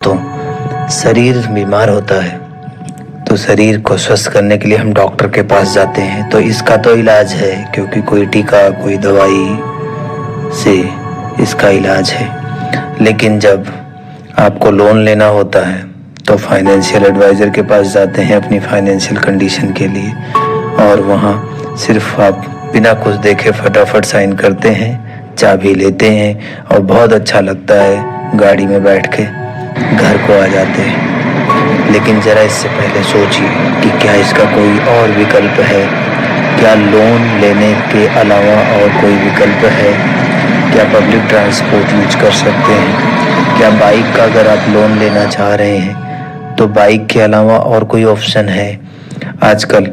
तो शरीर बीमार होता है तो शरीर को स्वस्थ करने के लिए हम डॉक्टर के पास जाते हैं। तो इसका तो इलाज है, क्योंकि कोई टीका कोई दवाई से इसका इलाज है। लेकिन जब आपको लोन लेना होता है तो फाइनेंशियल एडवाइज़र के पास जाते हैं अपनी फाइनेंशियल कंडीशन के लिए, और वहाँ सिर्फ आप बिना कुछ देखे फटाफट साइन करते हैं, चाबी लेते हैं और बहुत अच्छा लगता है, गाड़ी में बैठ के घर को आ जाते हैं। लेकिन ज़रा इससे पहले सोचिए कि क्या इसका कोई और विकल्प है? क्या लोन लेने के अलावा और कोई विकल्प है? क्या पब्लिक ट्रांसपोर्ट यूज कर सकते हैं? क्या बाइक का अगर आप लोन लेना चाह रहे हैं तो बाइक के अलावा और कोई ऑप्शन है? आजकल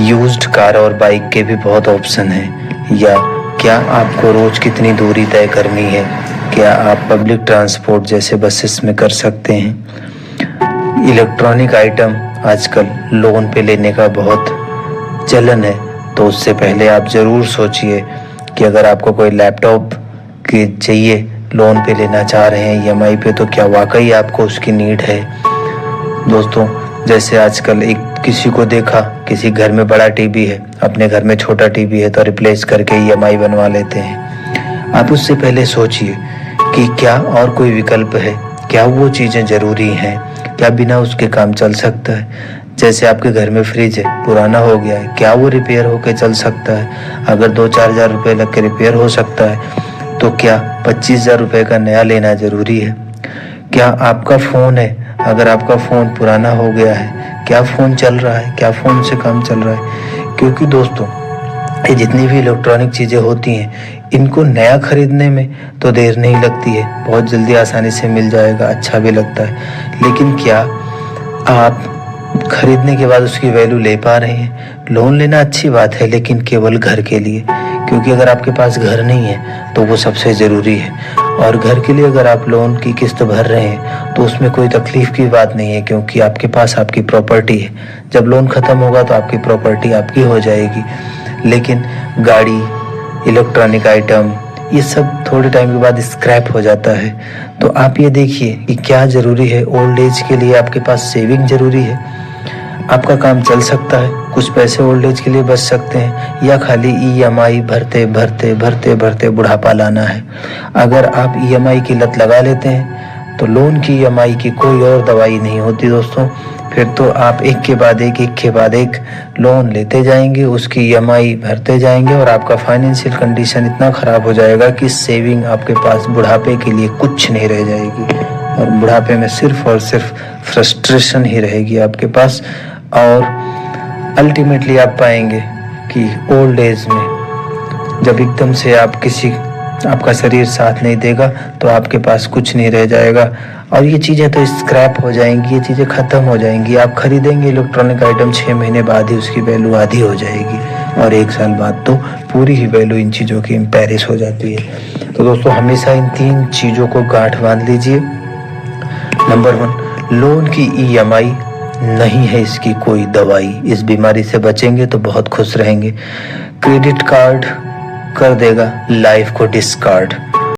यूज्ड कार और बाइक के भी बहुत ऑप्शन हैं। या क्या आपको रोज़ कितनी दूरी तय करनी है? क्या आप पब्लिक ट्रांसपोर्ट जैसे बसेस में कर सकते हैं? इलेक्ट्रॉनिक आइटम आजकल लोन पे लेने का बहुत चलन है, तो उससे पहले आप ज़रूर सोचिए कि अगर आपको कोई लैपटॉप के चाहिए लोन पे लेना चाह रहे हैं ईएमआई पे, तो क्या वाकई आपको उसकी नीड है? दोस्तों, जैसे आजकल एक किसी को देखा, किसी घर में बड़ा टीवी है, अपने घर में छोटा टीवी है तो रिप्लेस करके ईएमआई बनवा लेते हैं। आप उससे पहले सोचिए कि क्या और कोई विकल्प है? क्या वो चीज़ें ज़रूरी हैं? क्या बिना उसके काम चल सकता है? जैसे आपके घर में फ्रिज है, पुराना हो गया है, क्या वो रिपेयर होके चल सकता है? अगर 2-4 हज़ार रुपये लग के रिपेयर हो सकता है तो क्या 25,000 रुपये का नया लेना ज़रूरी है? क्या आपका फ़ोन है, अगर आपका फ़ोन पुराना हो गया है, क्या फ़ोन चल रहा है? क्या फ़ोन से काम चल रहा है? क्योंकि दोस्तों, ये जितनी भी इलेक्ट्रॉनिक चीज़ें होती हैं, इनको नया खरीदने में तो देर नहीं लगती है, बहुत जल्दी आसानी से मिल जाएगा, अच्छा भी लगता है। लेकिन क्या आप खरीदने के बाद उसकी वैल्यू ले पा रहे हैं? लोन लेना अच्छी बात है, लेकिन केवल घर के लिए, क्योंकि अगर आपके पास घर नहीं है तो वो सबसे ज़रूरी है। और घर के लिए अगर आप लोन की किस्त भर रहे हैं तो उसमें कोई तकलीफ़ की बात नहीं है, क्योंकि आपके पास आपकी प्रॉपर्टी है। जब लोन ख़त्म होगा तो आपकी प्रॉपर्टी आपकी हो जाएगी। लेकिन गाड़ी, इलेक्ट्रॉनिक आइटम, ये सब थोड़े टाइम के बाद स्क्रैप हो जाता है। तो आप ये देखिए कि क्या ज़रूरी है। ओल्ड एज के लिए आपके पास सेविंग ज़रूरी है, आपका काम चल सकता है, कुछ पैसे ओल्ड एज के लिए बच सकते हैं, या खाली ईएमआई भरते भरते भरते भरते बुढ़ापा लाना है? अगर आप ईएमआई की लत लगा लेते हैं तो लोन की ईएमआई की कोई और दवाई नहीं होती दोस्तों। फिर तो आप एक के बाद एक लोन लेते जाएंगे, उसकी ईएमआई भरते जाएंगे, और आपका फाइनेंशियल कंडीशन इतना ख़राब हो जाएगा कि सेविंग आपके पास बुढ़ापे के लिए कुछ नहीं रह जाएगी, और बुढ़ापे में सिर्फ और सिर्फ फ्रस्ट्रेशन ही रहेगी आपके पास। और अल्टीमेटली आप पाएंगे कि ओल्ड एज में जब एकदम से आपका शरीर साथ नहीं देगा तो आपके पास कुछ नहीं रह जाएगा, और ये चीज़ें तो स्क्रैप हो जाएंगी, ये चीज़ें ख़त्म हो जाएंगी। आप खरीदेंगे इलेक्ट्रॉनिक आइटम, 6 महीने बाद ही उसकी वैल्यू आधी हो जाएगी, और 1 साल बाद तो पूरी ही वैल्यू इन चीज़ों की इम्पेरिश हो जाती है। तो दोस्तों, हमेशा इन 3 चीज़ों को गांठ बांध लीजिए। नंबर 1, लोन की ईएमआई नहीं है इसकी कोई दवाई। इस बीमारी से बचेंगे तो बहुत खुश रहेंगे। क्रेडिट कार्ड कर देगा लाइफ को डिस्कार्ड।